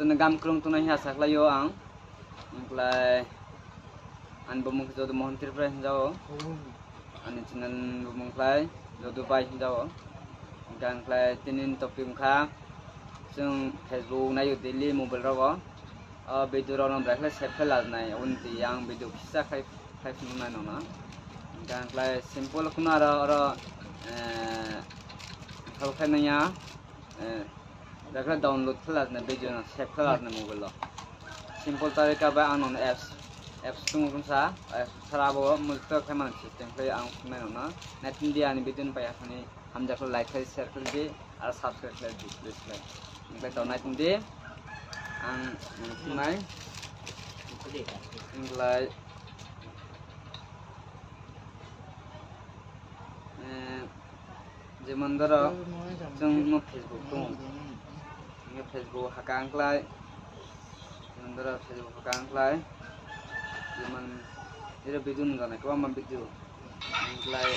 Tuna gam krung tuna hiya saklayo ang ingklay an bumung jodo mohon tirpre hinjao ani chinan bumung klay jodo bai hinjao gang klay tinin topi mkha जों Facebook नायो daily mobile राव video राव ब्राइटले save खालामनाय उनति आं video फिसा खाइ फुनाय नङा गांक्लाय सिम्पल कुना आरो खालामनाया ब्राइटले डाउनलोड खालामनाय भिडिअ सेभ खालामनाय मबाइल सिम्पल तरिका बा आं नन एप्स दंसा साराबो मुलता खामान सिस्टेम खाय आं फुनाय नङा नेट इन्डियानि भिडिअ पायाखनि हामजाखौ लाइक खाय शेयार खालामदि आरो साबस्क्राइब खालामदि please Ingklay taunay tundi ang tunay ingklay जेमन दर जों न फेसबुक दं ने फेसबुक हाका आंक्लाय जेमन दर फेसबुक हाका आंक्लाय जेमन जेरे भिडिअ नजानाय को मा भिडिअ आंक्लाय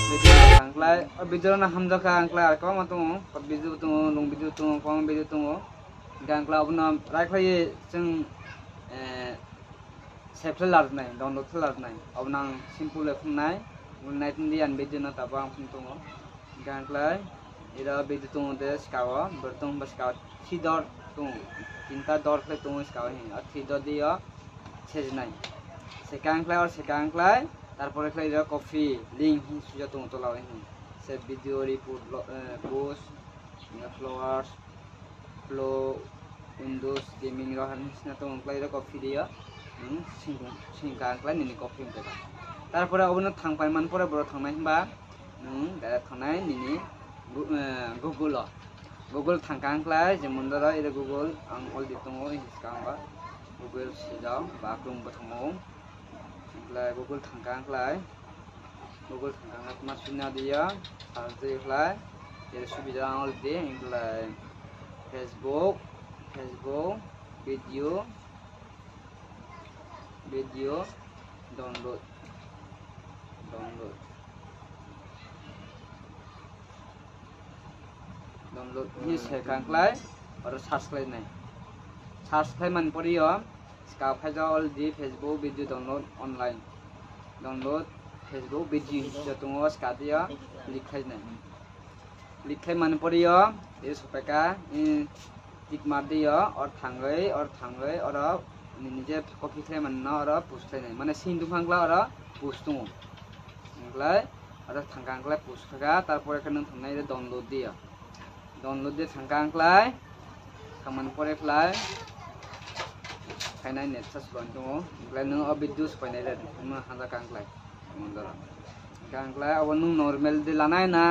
भिडिअ आंक्लाय भिडिअ ना हमजा का आंक्लाय आर को मा दं भिडिअ दं लं भिडिअ दं फम भिडिअ दं गांक्लाय अबना रायखाय जों सेभ लारनाय डाउनलोड खालामनाय अबना सिम्पल फुननाय नाइट इन्डियान भिडिअ ना ताबा आं फुन दं गांक्लाय इरा भिडिअ दं दे स्काव बरतों बसकाव थि दर दं तिनता दर खले दं स्काव हि आ थि दर दिया सेजनाय सेकांक्लाय और सेकांक्लाय तारपरे खले इरा कॉफी लिंक हि सुजा दं तो लावे हि से video report post flowers flow Windows gaming रहन सिना तो अंक्लाय इरा कॉफी दिया सिंगांक्लाय निनि कॉफी उनका तारपरे अबनो थांबाय मानपरे बर थांनाय होनबा डाइरेक्ट थांनाय निनि गुगल थांगांक्लाय जेमन दरा इरा गुगल आं अलरेडी दङ हिसकांबा गुगल सिजाव बा क्रोम बथमो इंक्लाय गुगल थांगांक्लाय मा सुना दिया सार्चलाय इरा सुबिदा अलरेडी इंक्लाय फेसबुक भिडिअ डाउनलोड नि सेकांक्लाय और सार्च खालामनाय सार्च खालामन परियो स्का फाइजा already Facebook video download online download Facebook video जतों स्का दिया लिखाय मन परियो ए सपेका टिक मार दियो और थांगै और निजे कॉपी खालामन न और पोस्ट खालामनाय माने सिन दुखांग्ला और पोस्ट दङ इंक्लाय और थांगांक्लाय पोस्ट खागा तारपरे नों थांनाय डाउनलोड दियो डाउनलोड दे थांगांक्लाय खामान परे फ्लाय फाइनाय नेट सार्च लइन दङ इंक्लाय नों भिडिअ फाइनाय रे नों हाजा कांक्लाय मंदरा कांक्लाय अब नों नॉर्मल दे लानाय ना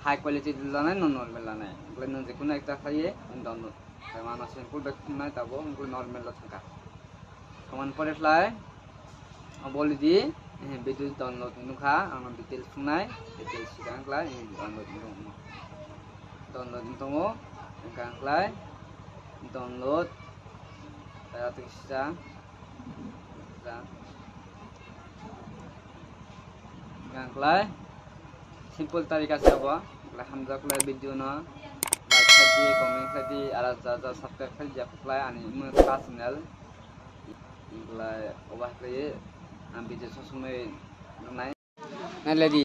हाई क्वालिटी दे लानाय नॉन नॉर्मल लानाय इंक्लाय नों जेखुना एकटा खायो डाउनलोड माना सिम्पल बेक फुननाय ताबो इंक्लाय नॉर्मल ला थांगा खामान परे फ्लाय अब अलरेडी भिडिअ डाउनलोड नुखा आं डिटेल्स फुननाय डिटेल्स कांक्लाय डाउनलोड दङ गांक्लाय डाउनलोड तायातिसा गांक्लाय सिम्पल तरीका से अब हमजा क्लाय भिडिअ न लाइक खादि कमेन्ट खादि आरो जा सब्सक्राइब खादि जाखलाय आनि मोखा चेनेल इंक्लाय अबा खाय आं भिडिअ ससुमै नाय नायलादि